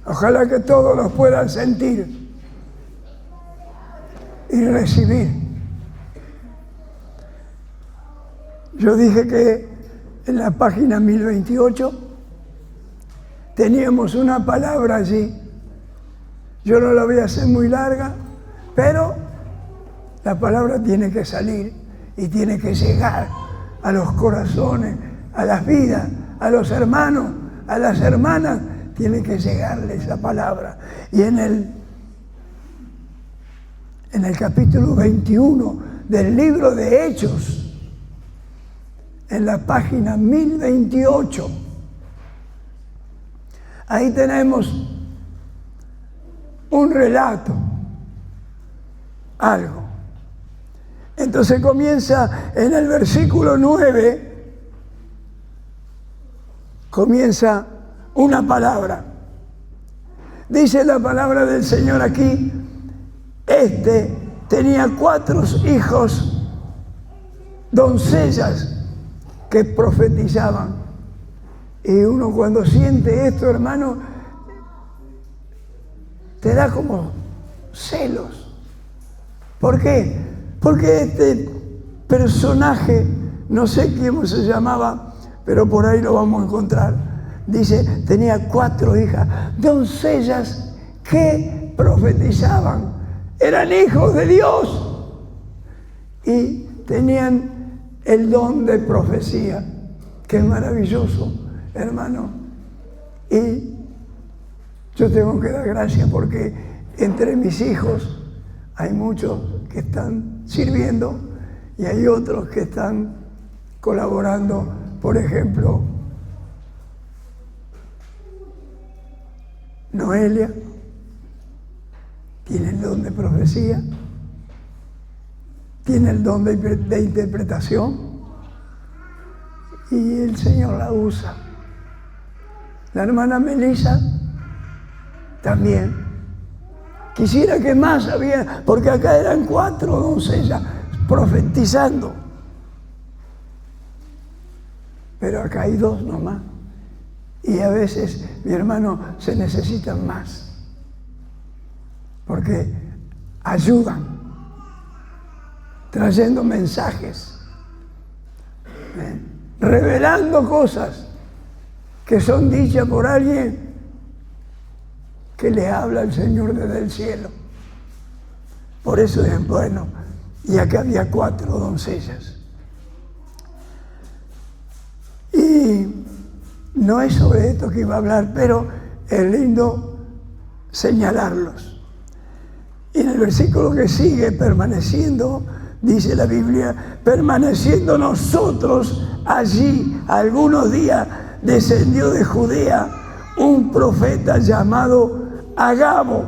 Ojalá que todos los puedan sentir y recibir. Yo dije que en la página 1028 teníamos una palabra allí. Yo no la voy a hacer muy larga, pero la palabra tiene que salir y tiene que llegar a los corazones, a las vidas, a los hermanos, a las hermanas. Tiene que llegarle esa palabra. Y en el capítulo 21 del libro de Hechos, en la página 1028, ahí tenemos un relato, algo. Entonces comienza en el versículo 9, comienza una palabra. Dice la palabra del Señor aquí: tenía 4 hijos, doncellas que profetizaban. Y uno cuando siente esto, hermano, te da como celos. ¿Por qué? Porque este personaje, no sé cómo se llamaba, pero por ahí lo vamos a encontrar. Dice, tenía 4 hijas, doncellas que profetizaban. Eran hijos de Dios y tenían el don de profecía. Qué maravilloso, hermano. Y yo tengo que dar gracias porque entre mis hijos hay muchos que están sirviendo y hay otros que están colaborando. Por ejemplo, Noelia tiene el don de profecía, tiene el don de interpretación y el Señor la usa. La hermana Melissa también. Quisiera que más había, porque acá eran 4 doncellas profetizando. Pero acá hay 2 nomás. Y a veces, mi hermano, se necesitan más. Porque ayudan, trayendo mensajes, revelando cosas que son dichas por alguien que le habla el Señor desde el cielo. Por eso es bueno. Y acá había 4 doncellas. Y no es sobre esto que iba a hablar, pero es lindo señalarlos. Y en el versículo que sigue, permaneciendo, dice la Biblia, permaneciendo nosotros allí algunos días, descendió de Judea un profeta llamado Agabo.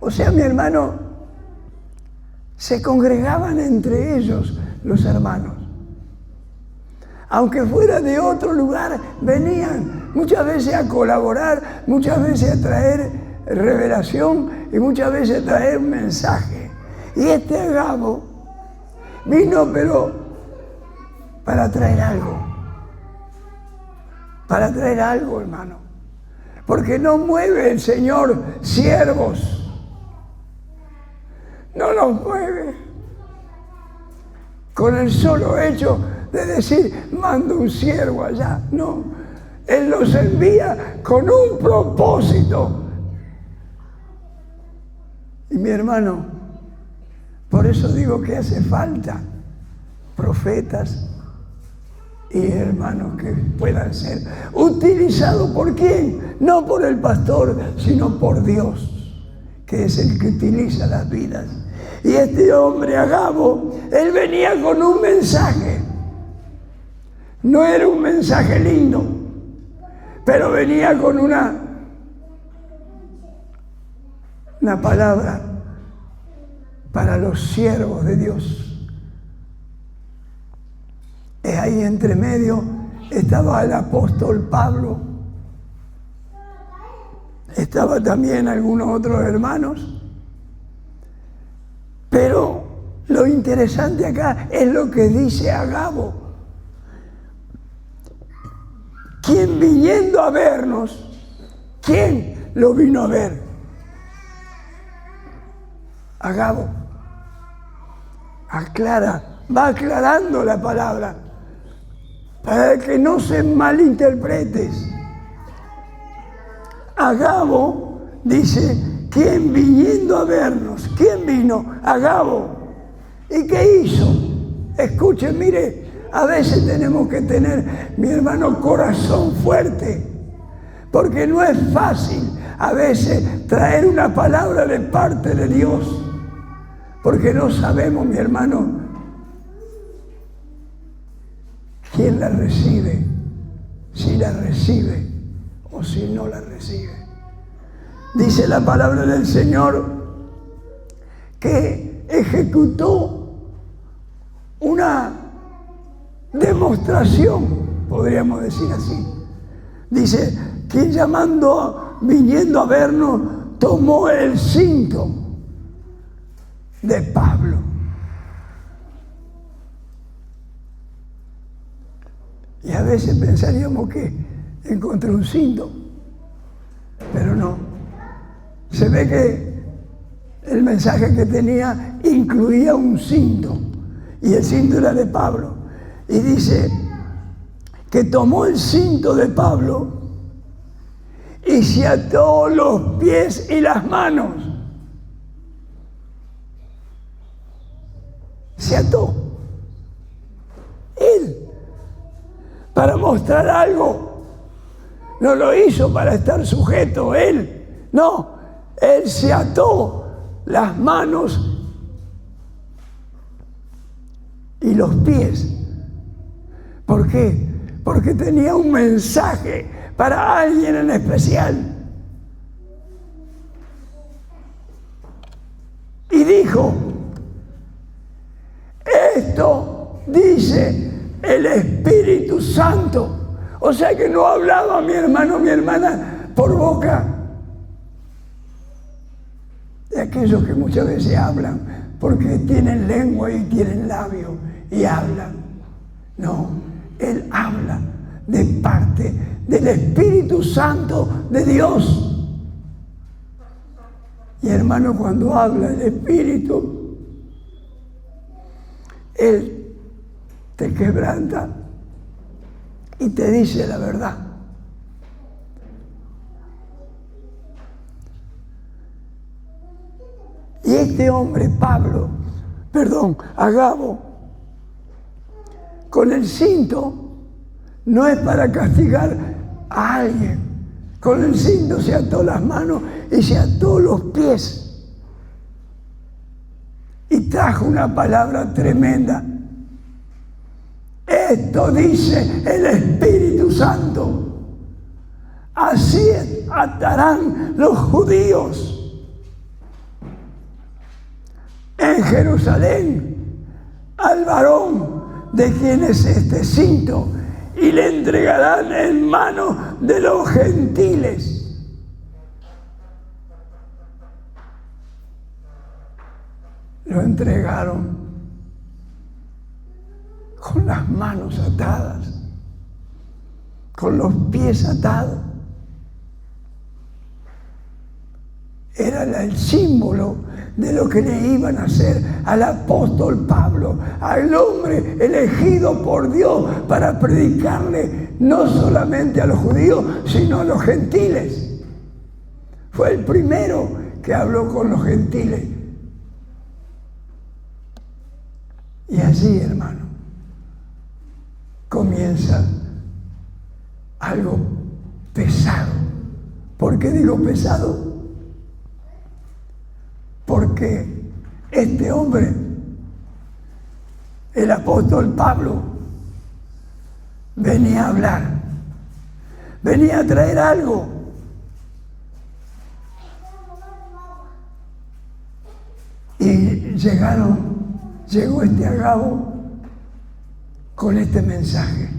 O sea, mi hermano, se congregaban entre ellos los hermanos. Aunque fuera de otro lugar, venían muchas veces a colaborar, muchas veces a traer revelación y muchas veces a traer un mensaje. Y este Agabo vino, pero para traer algo, hermano. Porque no mueve el Señor siervos. No los mueve con el solo hecho de decir, mando un siervo allá. No, Él los envía con un propósito. Y mi hermano, por eso digo que hace falta profetas y hermanos que puedan ser utilizados por quién, no por el pastor, sino por Dios, que es el que utiliza las vidas. Y este hombre Agabo, él venía con un mensaje. No era un mensaje lindo, pero venía con una palabra para los siervos de Dios. Ahí entre medio estaba el apóstol Pablo, estaba también algunos otros hermanos, pero lo interesante acá es lo que dice Agabo, quien viniendo a vernos, ¿quién lo vino a ver? Agabo. Aclara, va aclarando la palabra para que no se malinterpretes. Agabo dice, ¿quién viniendo a vernos? ¿Quién vino? Agabo. ¿Y qué hizo? Escuche, mire, a veces tenemos que tener, mi hermano, corazón fuerte, porque no es fácil a veces traer una palabra de parte de Dios, porque no sabemos, mi hermano, quién la recibe, si la recibe o si no la recibe. Dice la palabra del Señor que ejecutó una demostración, podríamos decir así. Dice, quien viniendo a vernos, tomó el cinto de Pablo. Y a veces pensaríamos que encontré un cinto, pero no. Se ve que el mensaje que tenía incluía un cinto, y el cinto era de Pablo. Y dice que tomó el cinto de Pablo y se ató los pies y las manos. Se ató. Él, para mostrar algo, no lo hizo para estar sujeto, él, no, él se ató las manos y los pies. ¿Por qué? Porque tenía un mensaje para alguien en especial. Y dijo, esto dice el Espíritu Santo. O sea que no hablaba mi hermano, mi hermana, por boca de aquellos que muchas veces hablan porque tienen lengua y tienen labio y hablan. No, él habla de parte del Espíritu Santo de Dios. Y hermano, cuando habla el Espíritu, él te quebranta y te dice la verdad. Y este hombre, Agabo, con el cinto, no es para castigar a alguien. Con el cinto se ató las manos y se ató los pies. Y trajo una palabra tremenda. Esto dice el Espíritu Santo. Así atarán los judíos en Jerusalén al varón de quien es este cinto y le entregarán en manos de los gentiles. Lo entregaron con las manos atadas, con los pies atados. Era el símbolo de lo que le iban a hacer al apóstol Pablo, al hombre elegido por Dios para predicarle no solamente a los judíos, sino a los gentiles. Fue el primero que habló con los gentiles. Y allí, hermano, comienza algo pesado. ¿Por qué digo pesado? Porque este hombre, el apóstol Pablo, venía a hablar, venía a traer algo. Y llegó este Agabo con este mensaje.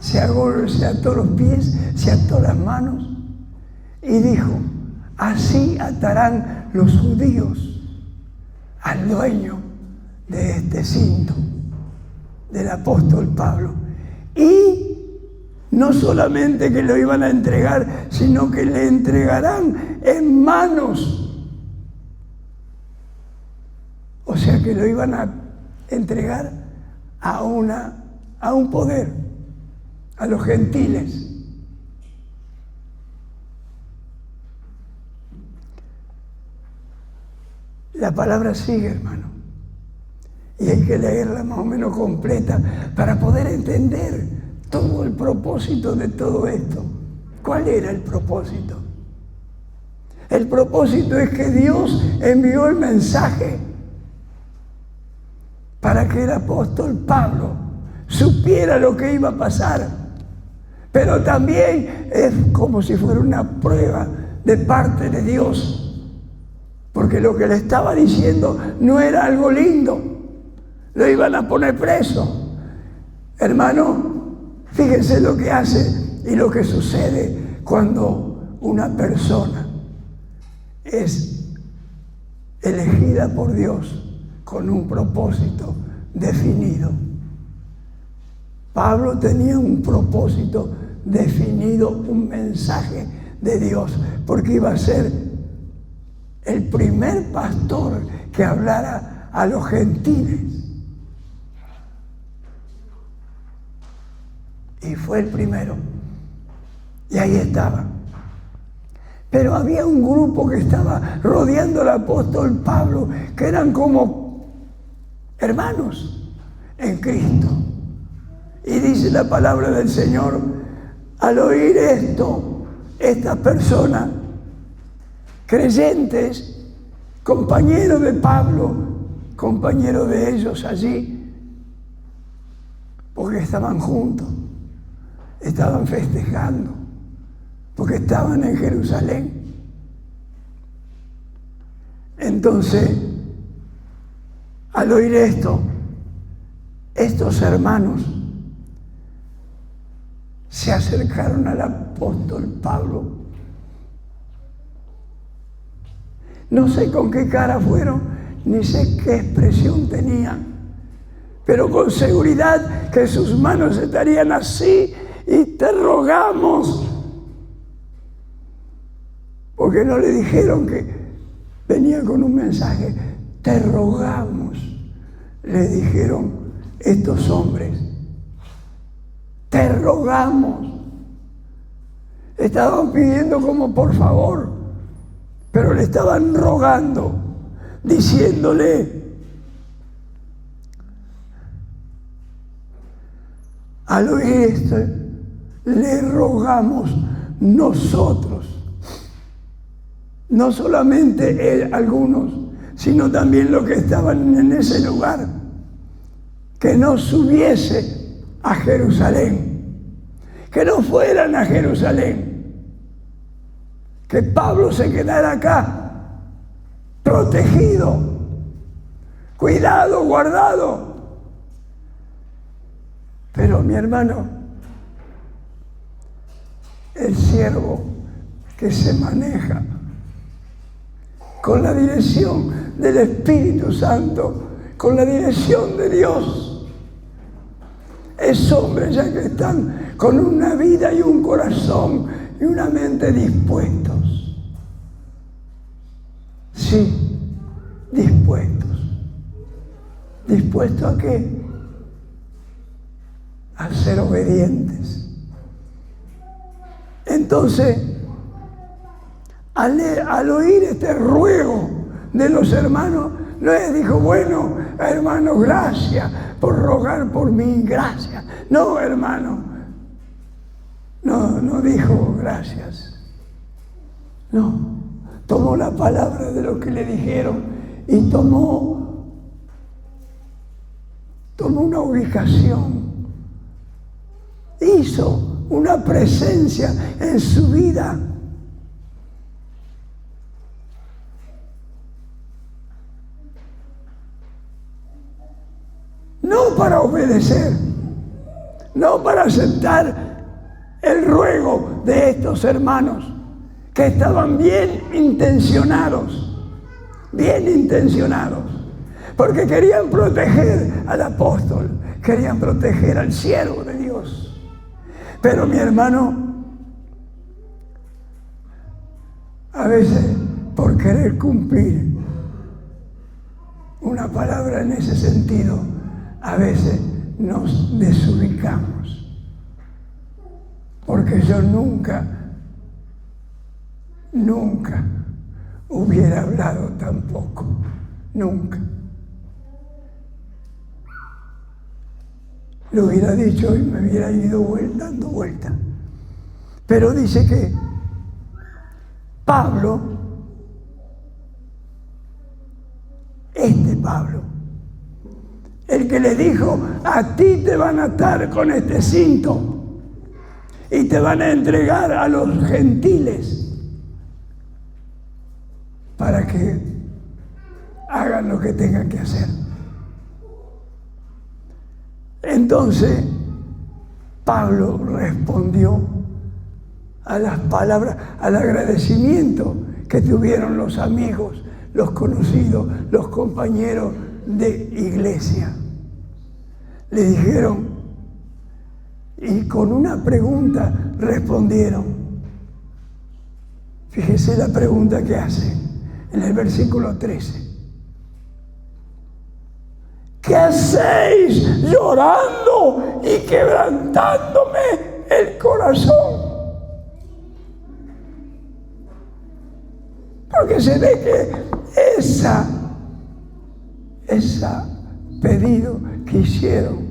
Se ató los pies, se ató las manos y dijo, así atarán los judíos al dueño de este cinto, del apóstol Pablo, y No solamente que lo iban a entregar, sino que le entregarán en manos. O sea que lo iban a entregar a un poder, a los gentiles. La palabra sigue, hermano. Y hay que leerla más o menos completa para poder entender todo el propósito de todo esto. ¿Cuál era el propósito? El propósito es que Dios envió el mensaje para que el apóstol Pablo supiera lo que iba a pasar. Pero también es como si fuera una prueba de parte de Dios. Porque lo que le estaba diciendo no era algo lindo. Lo iban a poner preso. Hermano, fíjense lo que hace y lo que sucede cuando una persona es elegida por Dios con un propósito definido. Pablo tenía un propósito definido, un mensaje de Dios, porque iba a ser el primer pastor que hablara a los gentiles. Y fue el primero. Y ahí estaba. Pero había un grupo que estaba rodeando al apóstol Pablo, que eran como hermanos en Cristo. Y dice la palabra del Señor, al oír esto, estas personas, creyentes, compañeros de Pablo, compañeros de ellos allí, porque estaban juntos, estaban festejando, porque estaban en Jerusalén. Entonces, al oír esto, estos hermanos se acercaron al apóstol Pablo. No sé con qué cara fueron, ni sé qué expresión tenían, pero con seguridad que sus manos estarían así y te rogamos. Porque no le dijeron que venía con un mensaje, te rogamos, le dijeron estos hombres, te rogamos. Estaban pidiendo como por favor, pero le estaban rogando, diciéndole, al oír esto, le rogamos nosotros, no solamente algunos, sino también los que estaban en ese lugar, que no subiese a Jerusalén, que no fueran a Jerusalén, que Pablo se quedara acá, protegido, cuidado, guardado. Pero mi hermano, el siervo que se maneja con la dirección del Espíritu Santo, con la dirección de Dios, es hombre ya que están con una vida y un corazón y una mente dispuestos. Sí, dispuestos. ¿Dispuestos a qué? A ser obedientes. Entonces, al oír este ruego de los hermanos, no les dijo, bueno, hermano, gracias por rogar por mí, gracias. No, hermano, no dijo gracias. No, tomó la palabra de lo que le dijeron y tomó una ubicación. Hizo una presencia en su vida. No para obedecer, no para aceptar el ruego de estos hermanos que estaban bien intencionados, porque querían proteger al apóstol, querían proteger al siervo de Dios. Pero mi hermano, a veces por querer cumplir una palabra en ese sentido, a veces nos desubicamos. Porque yo nunca hubiera hablado tampoco. Nunca. Lo hubiera dicho y me hubiera ido dando vuelta. Pero dice que Pablo, Pablo, el que le dijo, a ti te van a atar con este cinto y te van a entregar a los gentiles para que hagan lo que tengan que hacer. Entonces, Pablo respondió a las palabras, al agradecimiento que tuvieron los amigos, los conocidos, los compañeros de iglesia. Le dijeron, y con una pregunta respondieron. Fíjese la pregunta que hace en el versículo 13. ¿Qué hacéis llorando y quebrantándome el corazón? Porque se ve que esa pedido que hicieron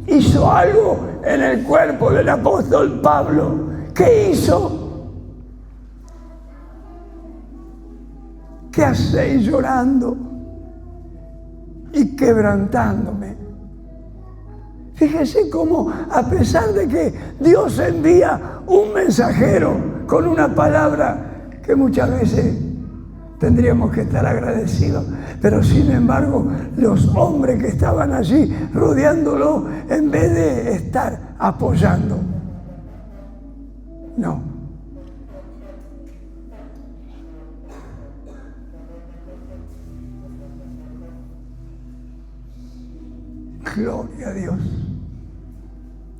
hizo algo en el cuerpo del apóstol Pablo. ¿Qué hizo? ¿Qué hacéis llorando y quebrantándome? Fíjese cómo, a pesar de que Dios envía un mensajero con una palabra que muchas veces tendríamos que estar agradecidos, pero sin embargo los hombres que estaban allí rodeándolo, en vez de estar apoyando, no. Gloria a Dios.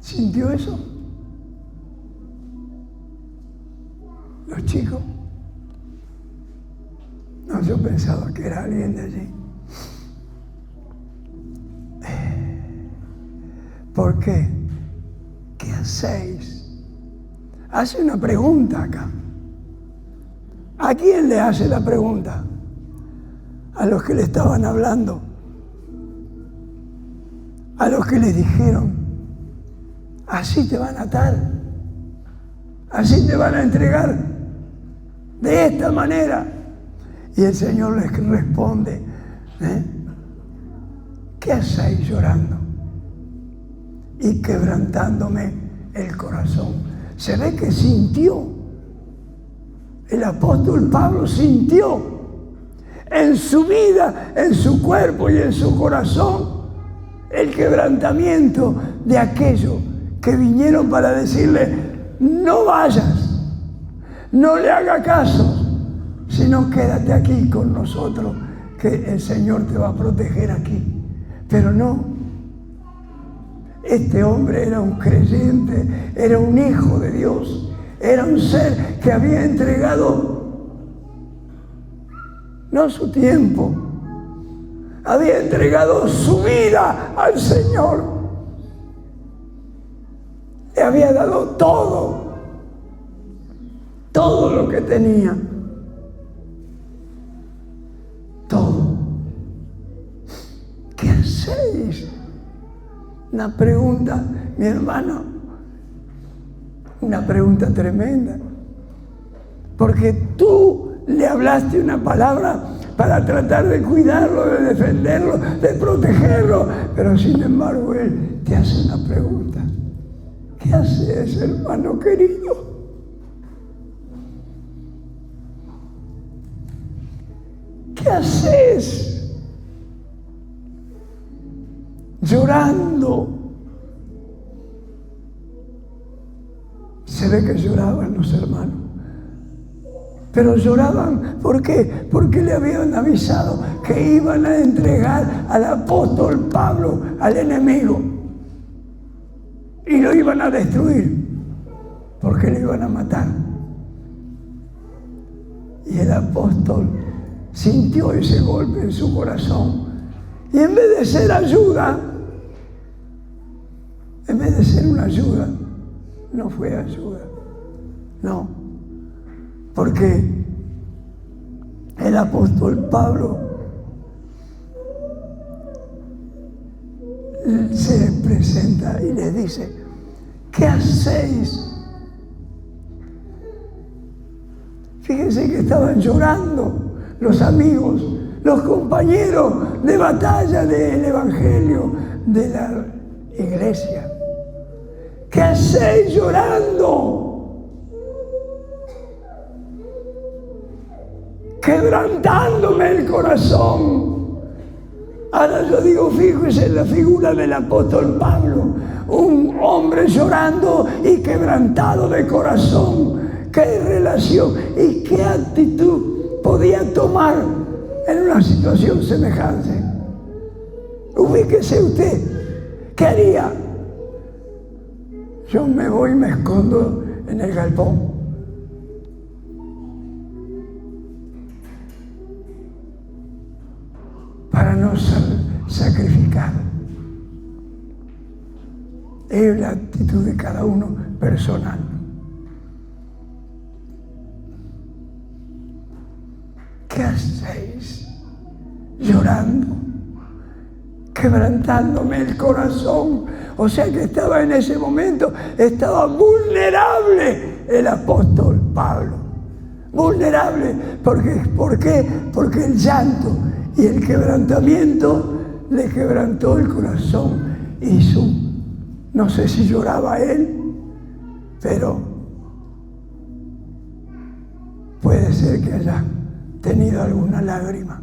¿Sintió eso? Los chicos. No, yo pensaba que era alguien de allí. ¿Por qué? ¿Qué hacéis? Hace una pregunta acá. ¿A quién le hace la pregunta? A los que le estaban hablando. A los que les dijeron, así te van a atar, así te van a entregar, de esta manera. Y el Señor les responde, ¿qué hacéis llorando y quebrantándome el corazón? Se ve que sintió, el apóstol Pablo sintió en su vida, en su cuerpo y en su corazón el quebrantamiento de aquellos que vinieron para decirle, no vayas, no le haga caso, sino quédate aquí con nosotros, que el Señor te va a proteger aquí. Pero no, este hombre era un creyente, era un hijo de Dios, era un ser que había entregado no su tiempo, había entregado su vida al Señor. Le había dado todo lo que tenía. Todo. ¿Qué hacéis? Una pregunta, mi hermano, una pregunta tremenda. Porque tú le hablaste una palabra para tratar de cuidarlo, de defenderlo, de protegerlo, pero sin embargo él te hace una pregunta. ¿Qué haces, hermano querido? ¿Qué haces? Llorando. Se ve que lloraban los hermanos. Pero lloraban, ¿por qué? Porque le habían avisado que iban a entregar al apóstol Pablo al enemigo. y lo iban a destruir porque lo iban a matar. Y el apóstol sintió ese golpe en su corazón y en vez de ser ayuda, en vez de ser una ayuda, no fue ayuda, no, porque el apóstol Pablo se presenta y les dice: ¿qué hacéis? Fíjense que estaban llorando los amigos, los compañeros de batalla del Evangelio, de la iglesia. ¿Qué hacéis llorando? Quebrantándome el corazón. Ahora yo digo, fíjese en la figura del apóstol Pablo, un hombre llorando y quebrantado de corazón. ¿Qué relación y qué actitud podía tomar en una situación semejante? Ubíquese usted, ¿qué haría? Yo me voy y me escondo en el galpón. Para no sacrificar. Es la actitud de cada uno personal. ¿Qué hacéis? Llorando, quebrantándome el corazón. O sea que estaba en ese momento, estaba vulnerable el apóstol Pablo. Vulnerable. ¿Por qué? Porque el llanto y el quebrantamiento le quebrantó el corazón. No sé si lloraba él, pero puede ser que haya tenido alguna lágrima.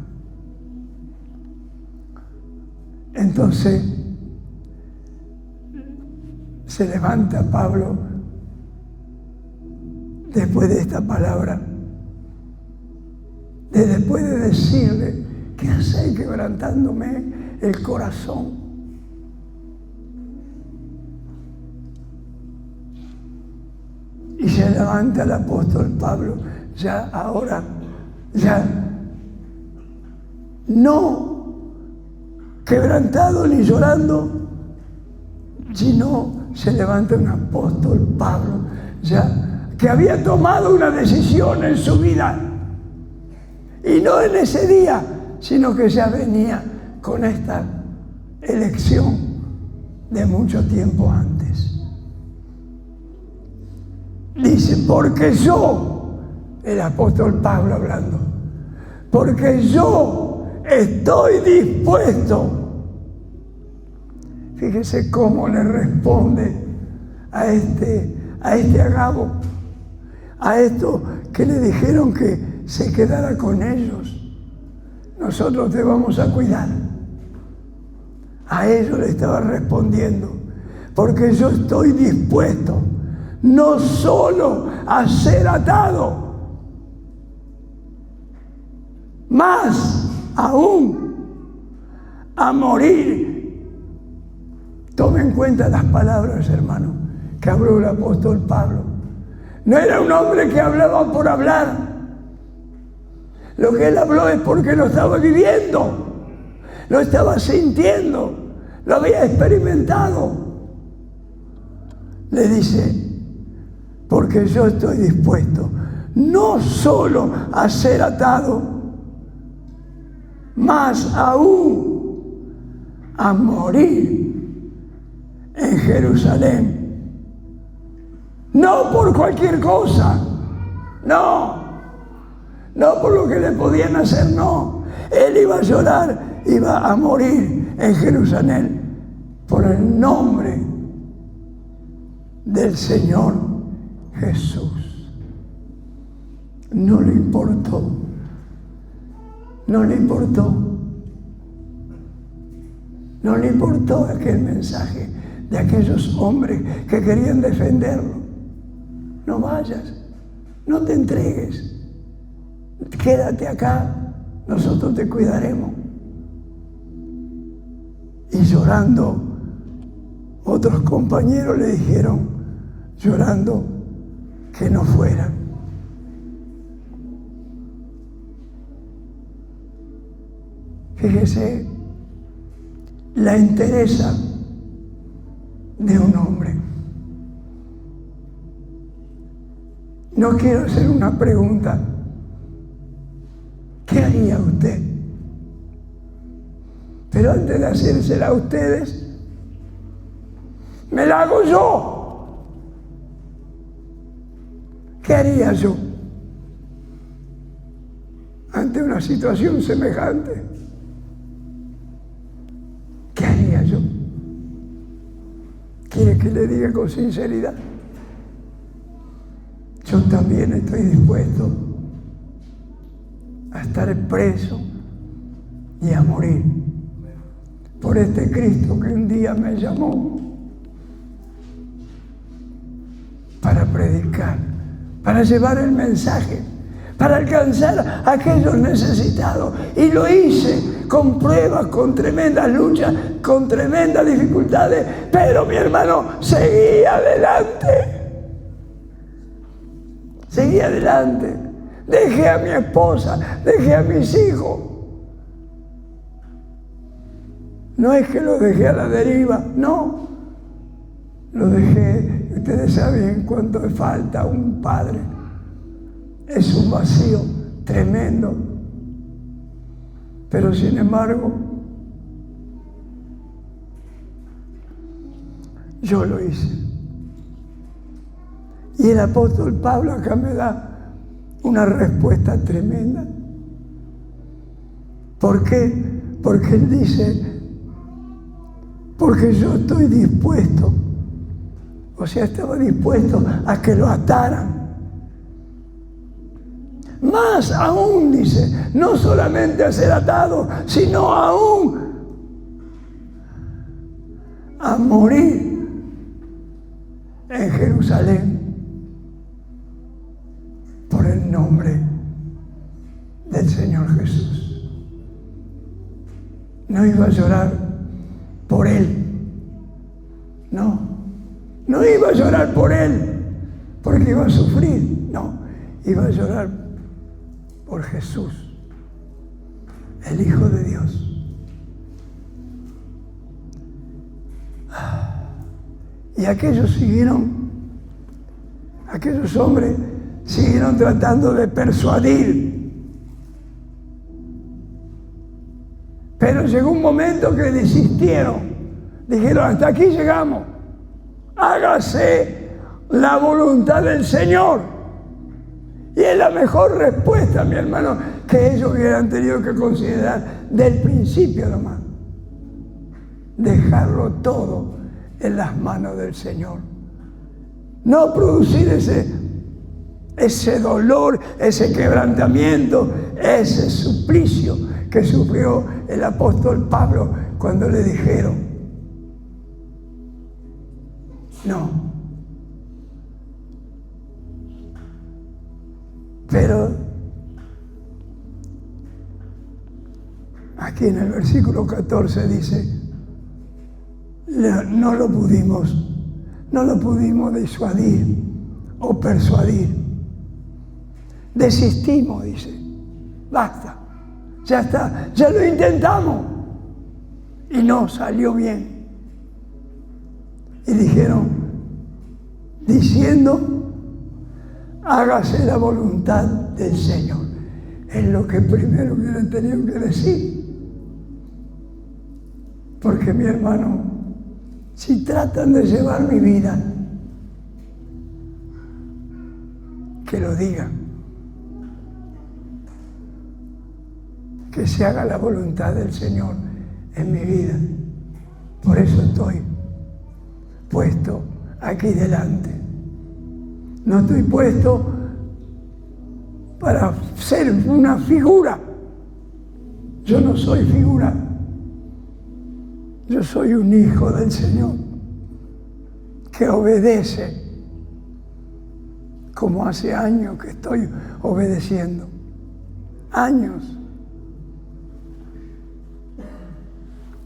Entonces se levanta Pablo después de esta palabra, después de decirle: ¿qué hacéis quebrantándome el corazón? Y se levanta el apóstol Pablo, ya no quebrantado ni llorando, sino se levanta un apóstol Pablo, ya que había tomado una decisión en su vida, y no en ese día, sino que ya venía con esta elección de mucho tiempo antes. Dice: porque yo, el apóstol Pablo hablando, porque yo estoy dispuesto. Fíjese cómo le responde a este Agabo, a esto que le dijeron que se quedara con ellos. Nosotros te vamos a cuidar. A ellos le estaba respondiendo: porque yo estoy dispuesto no solo a ser atado, más aún a morir. Tome en cuenta las palabras, hermano, que habló el apóstol Pablo. No era un hombre que hablaba por hablar. Lo que él habló es porque lo estaba viviendo, lo estaba sintiendo, lo había experimentado. Le dice: porque yo estoy dispuesto no solo a ser atado, más aún a morir en Jerusalén. No por cualquier cosa, no por lo que le podían hacer, no. Él iba a llorar, iba a morir en Jerusalén por el nombre del Señor Jesús. No le importó aquel mensaje de aquellos hombres que querían defenderlo. No vayas, no te entregues, quédate acá, nosotros te cuidaremos. Y llorando otros compañeros le dijeron, llorando, que no fueran. Fíjese la entereza de un hombre. No quiero hacer una pregunta. ¿Qué haría usted? Pero antes de hacérsela a ustedes, me la hago yo. ¿Qué haría yo ante una situación semejante? ¿Qué haría yo? ¿Quiere que le diga con sinceridad? Yo también estoy dispuesto a estar preso y a morir por este Cristo que un día me llamó para predicar, para llevar el mensaje, para alcanzar a aquellos necesitados. Y lo hice con pruebas, con tremendas luchas, con tremendas dificultades, pero mi hermano, seguí adelante. Seguí adelante. Dejé a mi esposa, dejé a mis hijos. No es que lo dejé a la deriva, no. Lo dejé, ustedes saben cuánto le falta a un padre. Es un vacío tremendo. Pero sin embargo, yo lo hice. Y el apóstol Pablo acá me da una respuesta tremenda. ¿Por qué? Porque él dice, porque yo estoy dispuesto, o sea, estaba dispuesto a que lo ataran. Más aún, dice, no solamente a ser atado, sino aún a morir en Jerusalén por el nombre del Señor Jesús. No iba a llorar por él, no iba a llorar por él porque iba a sufrir, no, iba a llorar por Jesús, el Hijo de Dios. Y aquellos hombres siguieron tratando de persuadir. Pero llegó un momento que desistieron. Dijeron, hasta aquí llegamos. Hágase la voluntad del Señor. Y es la mejor respuesta, mi hermano, que ellos hubieran tenido que considerar del principio nomás. Dejarlo todo en las manos del Señor. No producir ese dolor, ese quebrantamiento, ese suplicio que sufrió el apóstol Pablo cuando le dijeron, no. Pero aquí en el versículo 14 dice, no lo pudimos disuadir o persuadir. Desistimos, dice, basta, ya está, ya lo intentamos y no salió bien. Y dijeron, diciendo, hágase la voluntad del Señor. Es lo que primero hubieran tenido que decir. Porque mi hermano, si tratan de llevar mi vida, que lo digan. Que se haga la voluntad del Señor en mi vida. Por eso estoy puesto aquí delante. No estoy puesto para ser una figura. Yo no soy figura. Yo soy un hijo del Señor que obedece, como hace años que estoy obedeciendo. Años.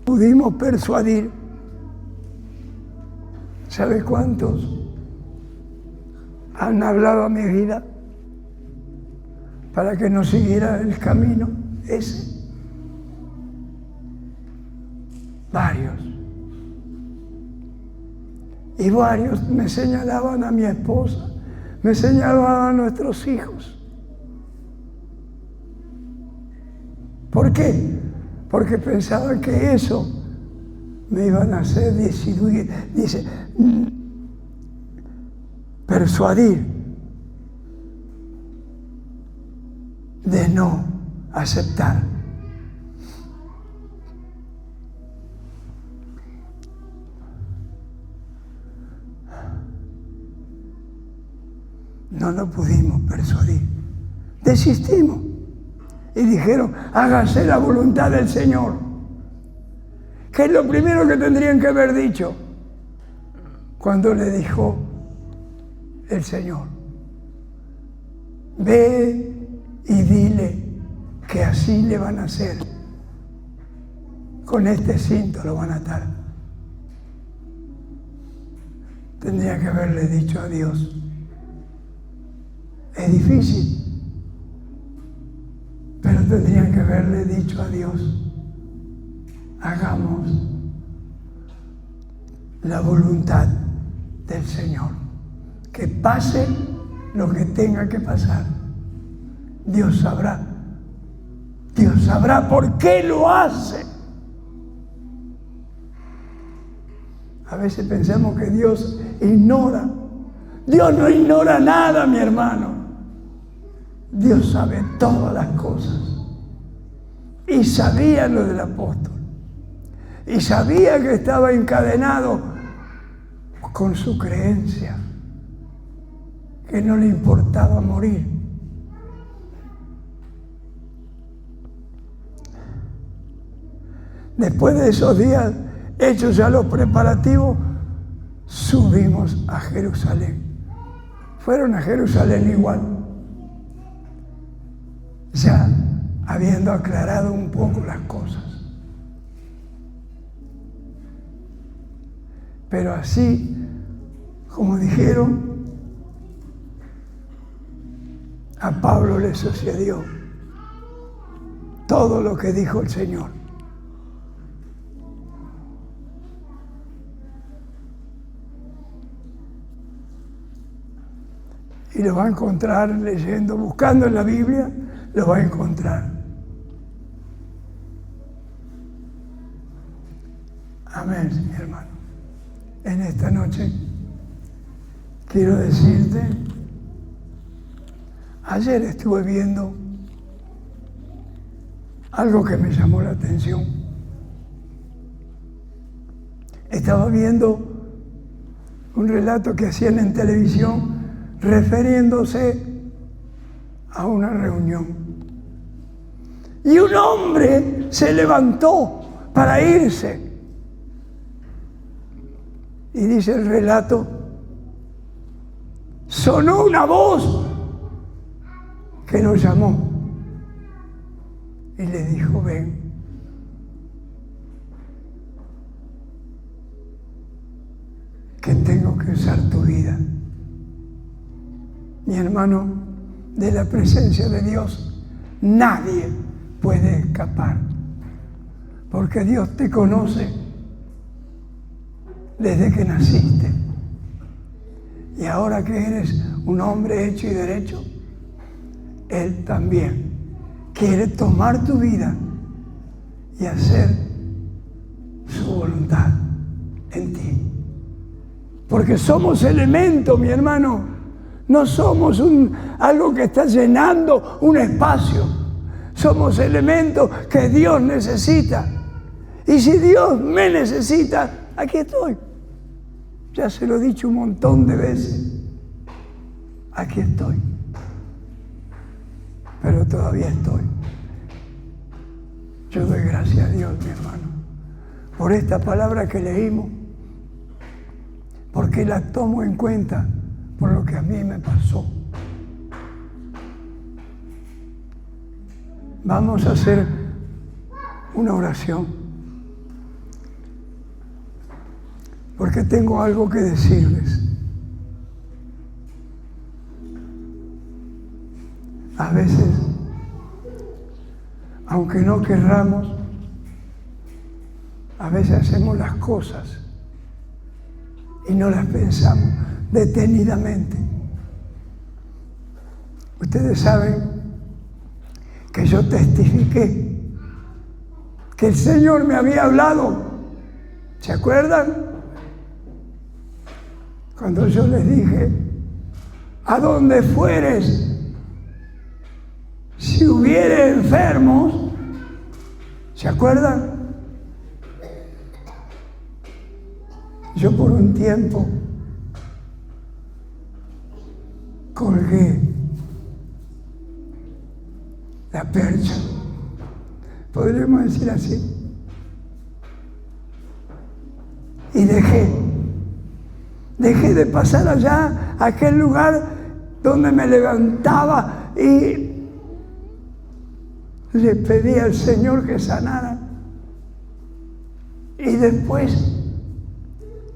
Pudimos persuadir ¿Sabe cuántos han hablado a mi vida para que no siguiera el camino ese? Varios. Y varios me señalaban a mi esposa, me señalaban a nuestros hijos. ¿Por qué? Porque pensaban que eso me iban a hacer decidir, persuadir de no aceptar. No lo pudimos persuadir. Desistimos. Y dijeron, hágase la voluntad del Señor. ¿Qué es lo primero que tendrían que haber dicho? Cuando le dijo el Señor, ve y dile que así le van a hacer. Con este cinto lo van a atar. Tendría que haberle dicho a Dios. Es difícil, pero tendrían que haberle dicho a Dios, hagamos la voluntad del Señor, que pase lo que tenga que pasar. Dios sabrá por qué lo hace. A veces pensamos que Dios ignora. Dios no ignora nada, mi hermano. Dios sabe todas las cosas. Y sabía lo del apóstol. Y sabía que estaba encadenado con su creencia, que no le importaba morir. Después de esos días, hechos ya los preparativos, subimos a Jerusalén. Fueron a Jerusalén igual, ya habiendo aclarado un poco las cosas. Pero así, como dijeron, a Pablo le sucedió todo lo que dijo el Señor. Y lo va a encontrar leyendo, buscando en la Biblia, lo va a encontrar. Amén, mi hermano. En esta noche quiero decirte, ayer estuve viendo algo que me llamó la atención. Estaba viendo un relato que hacían en televisión refiriéndose a una reunión. Y un hombre se levantó para irse. Y dice el relato, sonó una voz que lo llamó y le dijo, ven. Que tengo que usar tu vida. Mi hermano, de la presencia de Dios, nadie puede escapar, porque Dios te conoce desde que naciste. Y ahora que eres un hombre hecho y derecho, Él también quiere tomar tu vida y hacer su voluntad en ti. Porque somos elemento, mi hermano. No somos algo que está llenando un espacio. Somos elementos que Dios necesita. Y si Dios me necesita, aquí estoy. Ya se lo he dicho un montón de veces. Aquí estoy. Pero todavía estoy. Yo doy gracias a Dios, mi hermano, por esta palabra que leímos, porque la tomo en cuenta por lo que a mí me pasó. Vamos a hacer una oración. porque tengo algo que decirles. A veces, aunque no querramos, a veces hacemos las cosas y no las pensamos detenidamente. Ustedes saben que yo testifiqué que el Señor me había hablado. ¿Se acuerdan? Cuando yo les dije, a donde fueres, si hubiere enfermos, ¿se acuerdan? Yo por un tiempo colgué la percha, podríamos decir así, y dejé de pasar allá a aquel lugar donde me levantaba y le pedí al Señor que sanara. Y después,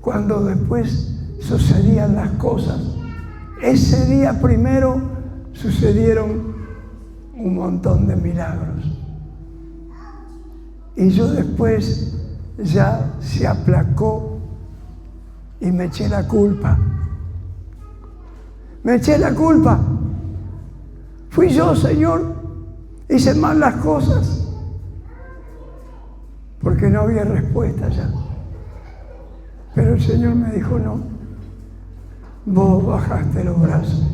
cuando después sucedían las cosas, ese día primero sucedieron un montón de milagros. Y yo después ya se aplacó y me eché la culpa. Me eché la culpa. Fui yo, Señor, hice mal las cosas, porque no había respuesta ya. Pero el Señor me dijo, no, vos bajaste los brazos.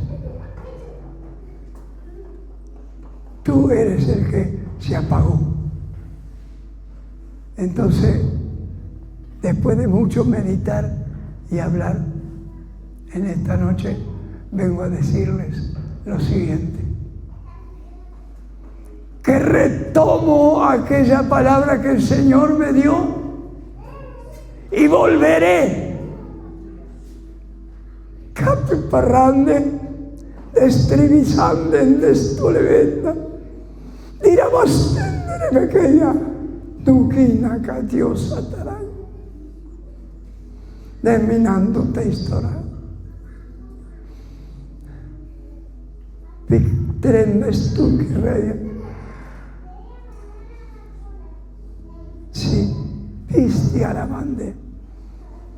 Tú eres el que se apagó. Entonces, después de mucho meditar y hablar, en esta noche vengo a decirles lo siguiente. Que retomo aquella palabra que el Señor me dio y volveré. Cape parrande, destribisande, destolevenda, dirabastendere pequeña, duquina catiosa taray, deminando te historia. Victrendes tu que rey. Sí, pisti alabande.